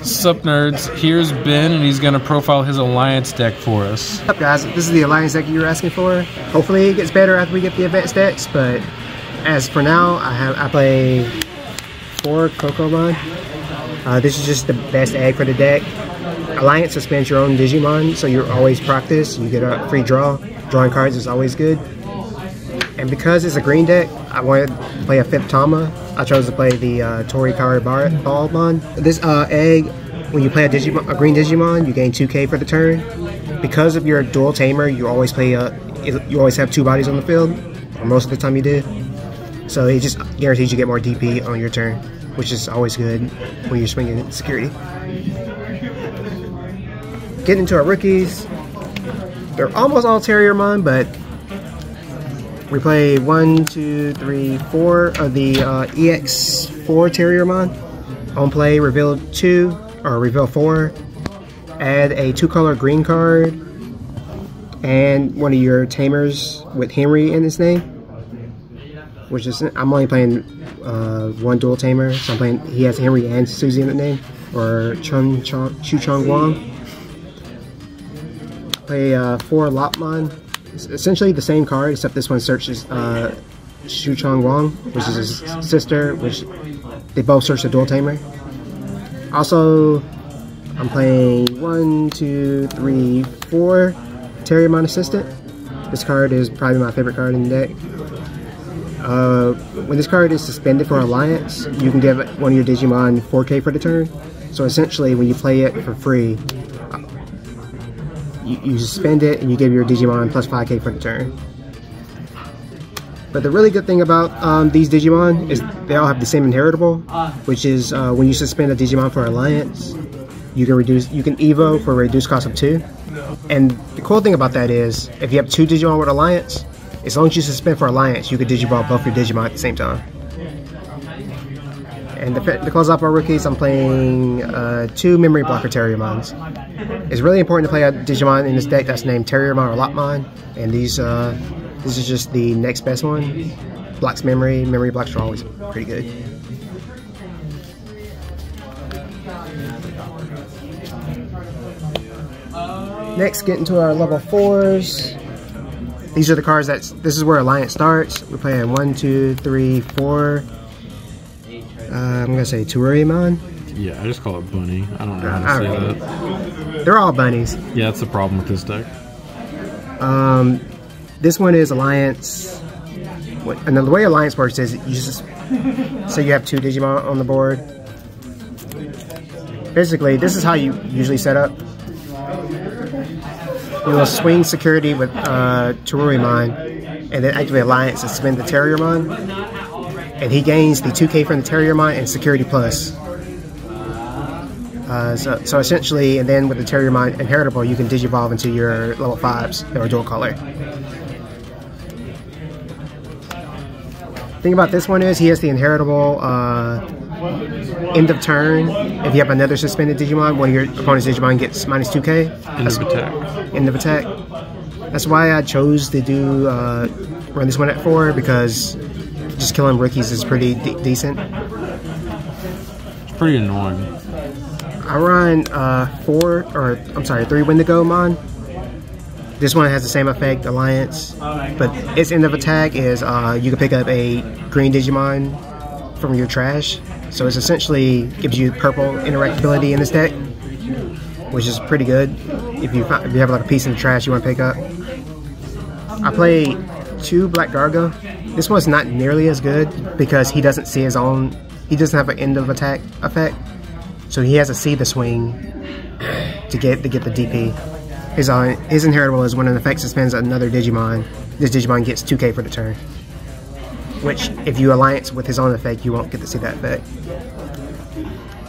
Sup nerds, here's Ben and he's gonna profile his Alliance deck for us. What's up guys, this is the Alliance deck you were asking for. Hopefully it gets better after we get the advanced decks, but as for now, I play 4 Kokomon. This is just the best egg for the deck. Alliance suspends your own Digimon, so you're always practice. You get a free draw. Drawing cards is always good. And because it's a green deck, I wanted to play a 5th Tama. I chose to play the Torikari Ballmon. This egg, when you play a green Digimon, you gain 2k for the turn. Because of your dual tamer, you always play you always have 2 bodies on the field, or most of the time you do. So it just guarantees you get more DP on your turn, which is always good when you're swinging security. Getting into our rookies, they're almost all Terriermon, but we play 1, 2, 3, 4 of the EX4 Terriermon. On play, reveal 2 or reveal 4. Add a 2-color green card and one of your tamers with Henry in his name. Which is, I'm only playing 1 dual tamer, so I'm playing. He has Henry and Susie in the name, or Chu Chong Wang. Play 4 Lopmon. It's essentially the same card, except this one searches Shu Chong Wang, which is his sister, which they both search the dual tamer. Also, I'm playing 1, 2, 3, 4 Terriermon Assistant. This card is probably my favorite card in the deck. When this card is suspended for Alliance, you can give one of your Digimon 4k for the turn. So essentially, when you play it for free, you suspend it and you give your Digimon plus 5k for the turn. But the really good thing about these Digimon is they all have the same inheritable, which is when you suspend a Digimon for Alliance, you can Evo for a reduced cost of 2. And the cool thing about that is, if you have 2 Digimon with Alliance, as long as you suspend for Alliance, you can Digiball both your Digimon at the same time. And to close off our rookies, I'm playing 2 Memory Blocker Terriermons. It's really important to play a Digimon in this deck that's named Terriermon or Lopmon, and this is just the next best one. Blocks memory. Memory blocks are always pretty good. Next, get into our level 4s. These are the cards this is where Alliance starts. We're playing 1, 2, 3, 4. I'm gonna say Terriermon. Yeah, I just call it Bunny. I don't know how to say that. They're all bunnies. Yeah, that's the problem with this deck. This one is Alliance. And the way Alliance works is you just say you have 2 Digimon on the board. Basically, this is how you usually set up. You will swing security with Terriermon, and then activate Alliance and suspend the Terriermon, and he gains the 2k from the Terriermon and security plus. So essentially, and then with the Terriermon inheritable, you can Digivolve into your level 5s that are dual color. The thing about this one is he has the inheritable end of turn. If you have another suspended Digimon, one of your opponent's Digimon gets minus 2k. End of attack. End of attack. That's why I chose to do run this one at 4, because just killing rookies is pretty decent. It's pretty annoying. I run 3 Wendigo Mon. This one has the same effect, Alliance, but its end of attack is you can pick up a green Digimon from your trash. So it's essentially gives you purple interactability in this deck, which is pretty good if you have like a piece in the trash you want to pick up. I play 2 Black Gargo. This one's not nearly as good because he doesn't see his own. He doesn't have an end of attack effect, so he has to see the swing to get the DP. His inheritable is when an effect suspends another Digimon. This Digimon gets 2k for the turn. Which, if you Alliance with his own effect, you won't get to see that effect.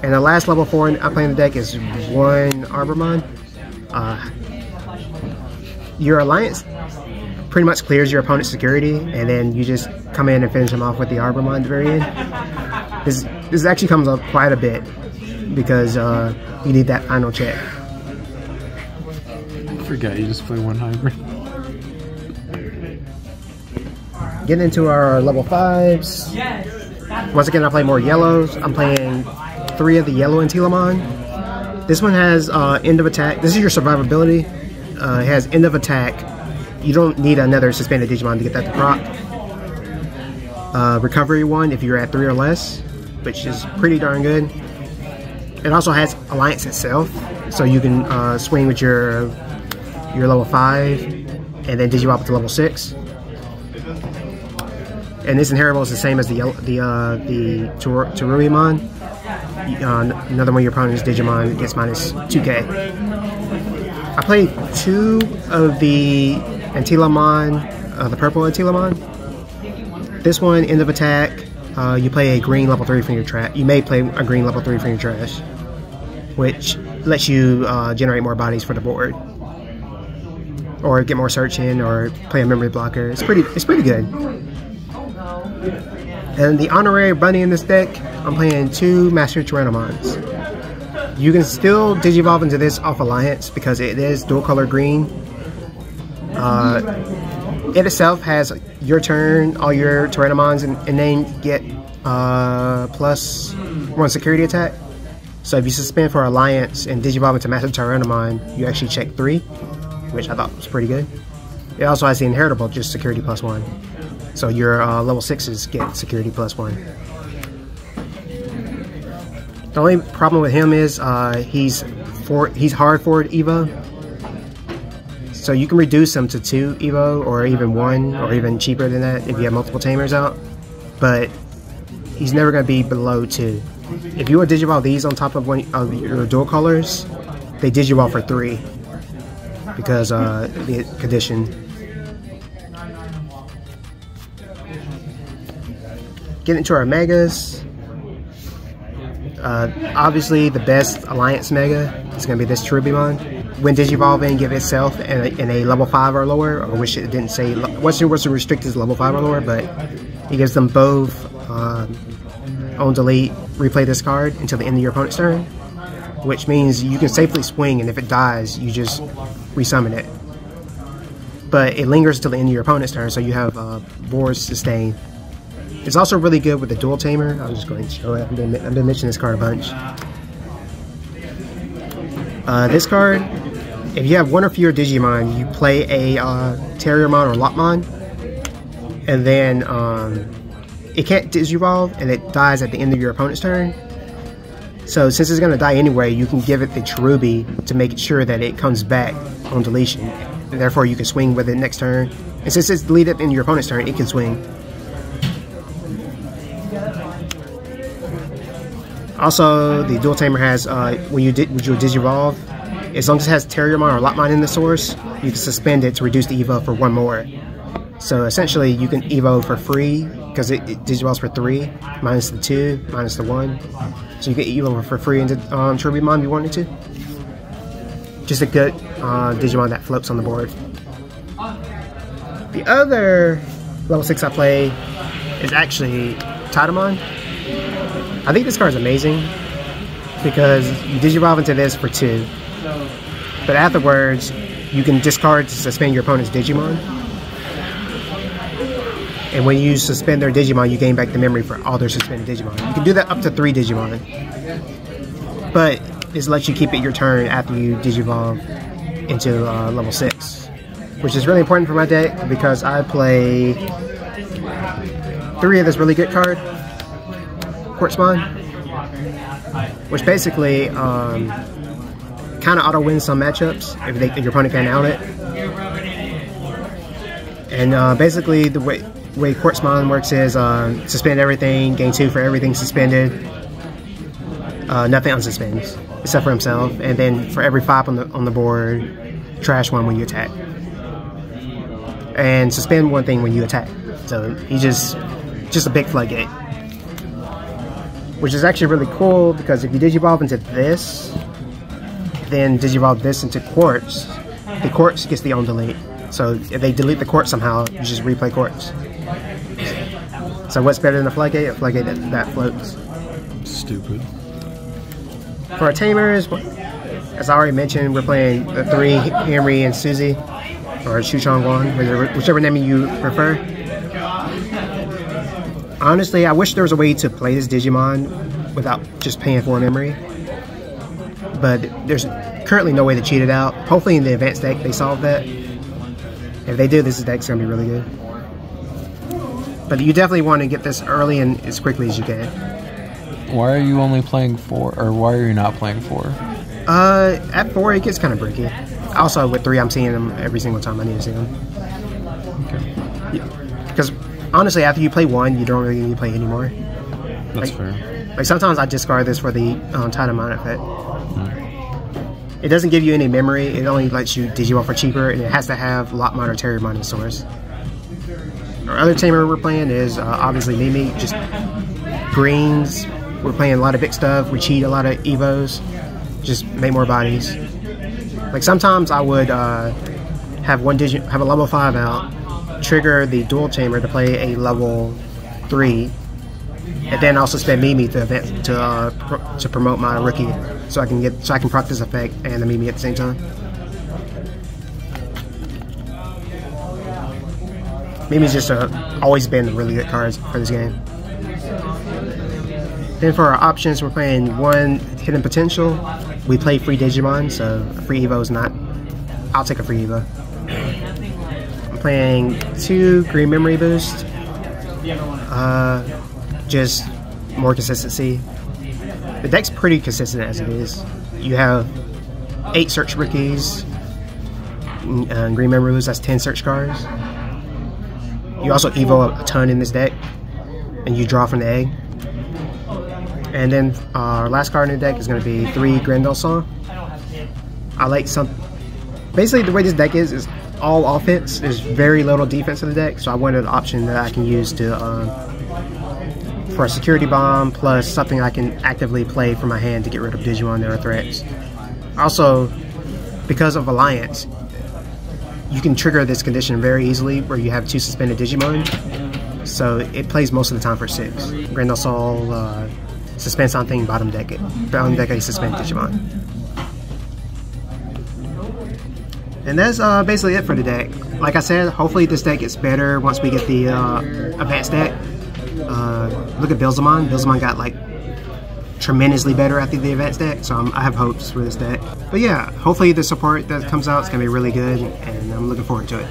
And the last level 4 I'm playing the deck is 1 RB1. Your Alliance pretty much clears your opponent's security, and then you just come in and finish him off with the RB1 at the very end. This actually comes up quite a bit, because you need that final check. I forgot you just play 1 hybrid. Getting into our level 5s. Once again, I play more yellows. I'm playing 3 of the yellow Antilamon. This one has end of attack. This is your survivability. It has end of attack. You don't need another suspended Digimon to get that to proc. Recovery 1 if you're at 3 or less, which is pretty darn good. It also has Alliance itself, so you can swing with your level 5 and then Digivolve to level 6. And this inheritable is the same as the Teruimon. Another one of your opponent's Digimon gets minus 2k. I played 2 of the Antilamon, the purple Antilamon. This one, end of attack, you play a green level 3 from your trash. You may play a green level 3 from your trash, which lets you generate more bodies for the board, or get more search in, or play a memory blocker. It's pretty good. And the honorary bunny in this deck, I'm playing 2 Master Tyrannomons. You can still Digivolve into this off Alliance because it is dual color green. It itself has your turn, all your Tyrannomons and then get plus 1 security attack. So if you suspend for Alliance and Digivolve into Master Tyrannomon, you actually check 3, which I thought was pretty good. It also has the inheritable, just security plus 1. So your level 6s get security plus 1. The only problem with him is he's hard forward Evo. So you can reduce him to 2 Evo, or even 1, or even cheaper than that if you have multiple tamers out. But he's never going to be below 2. If you would Digivolve these on top of one of your dual colors, they Digivolve for 3. Because the condition. Getting into our megas. Obviously, the best Alliance mega is going to be this Cherubimon. When Digivolving, give itself in a level 5 or lower. I wish it didn't say what's restricted is level 5 or lower, but it gives them both on delete, replay this card until the end of your opponent's turn, which means you can safely swing, and if it dies, you just resummon it. But it lingers until the end of your opponent's turn, so you have board sustain. It's also really good with the dual tamer. I'm just going to show it. I've been mentioning this card a bunch. This card, if you have 1 or fewer Digimon, you play a Terriermon or Lopmon, and then it can't Digivolve, and it dies at the end of your opponent's turn. So since it's going to die anyway, you can give it the Cherubi to make sure that it comes back on deletion, and therefore you can swing with it next turn. And since it's deleted in your opponent's turn, it can swing. Also, the dual tamer has when you Digivolve, as long as it has Terriermon or Lopmon in the source, you can suspend it to reduce the Evo for 1 more. So essentially, you can Evo for free because it Digivolves for 3, minus the 2, minus the 1. So you can Evo for free into Cherubimon if you wanted to. Just a good Digimon that floats on the board. The other level 6 I play is actually Tatamon. I think this card is amazing because you Digivolve into this for 2, but afterwards you can discard to suspend your opponent's Digimon, and when you suspend their Digimon, you gain back the memory for all their suspended Digimon. You can do that up to 3 Digimon, but this lets you keep it your turn after you Digivolve into level 6, which is really important for my deck because I play 3 of this really good card. Quartzmon, which basically kind of auto wins some matchups if your opponent can't out it. And basically the way Quartzmon works is suspend everything, gain 2 for everything suspended, nothing unsuspends except for himself, and then for every 5 on the board, trash 1 when you attack, and suspend 1 thing when you attack. So he's just a big floodgate. Which is actually really cool because if you Digivolve into this, then Digivolve this into Quartz, the Quartz gets the on delete. So if they delete the Quartz somehow, you just replay Quartz. So what's better than a floodgate? A floodgate that floats. Stupid. For our tamers, as I already mentioned, we're playing the 3 Henry and Susie, or Shuchongguan, whichever name you prefer. Honestly, I wish there was a way to play this Digimon without just paying for memory. but there's currently no way to cheat it out. Hopefully in the advanced deck they solve that. If they do, this deck's going to be really good. But you definitely want to get this early and as quickly as you can. Why are you only playing 4, or why are you not playing 4? At 4 it gets kind of bricky. Also with 3 I'm seeing them every single time I need to see them. Okay. Because honestly, after you play 1, you don't really need to play anymore. That's fair. Like sometimes I discard this for the Tidamon effect. It doesn't give you any memory. It only lets you Digimon for cheaper, and it has to have Lockmon or Terriermon in the source. Our other tamer we're playing is obviously Mimi, just greens. We're playing a lot of big stuff. We cheat a lot of Evos, just make more bodies. Like sometimes I would have a level 5 out, trigger the dual tamer to play a level 3, and then also spend Mimi to promote my rookie, so I can proc this effect and the Mimi at the same time. Mimi's just always been really good cards for this game. Then for our options, we're playing 1 Hidden Potential. We play free Digimon, so a free Evo is not. I'll take a free Evo. I'm playing 2 Green Memory Boost. Just more consistency. The deck's pretty consistent as it is. You have 8 search rookies, Green Memory Boost, that's 10 search cards. You also Evo a ton in this deck, and you draw from the egg. And then our last card in the deck is going to be 3 Grendel Song. I like some. Basically, the way this deck is all offense. There's very little defense in the deck, so I wanted an option that I can use to for a security bomb, plus something I can actively play from my hand to get rid of Digimon that are threats. Also, because of Alliance, you can trigger this condition very easily where you have 2 suspended Digimon. So it plays most of the time for 6. Grendel Soul, suspend something, bottom deck it. Bottom deck a suspend Digimon. And that's basically it for the deck. Like I said, hopefully this deck gets better once we get the advanced deck. Look at Bilzamon. Bilzamon got like tremendously better after the advanced deck, so I have hopes for this deck. But yeah, hopefully the support that comes out is going to be really good, and I'm looking forward to it.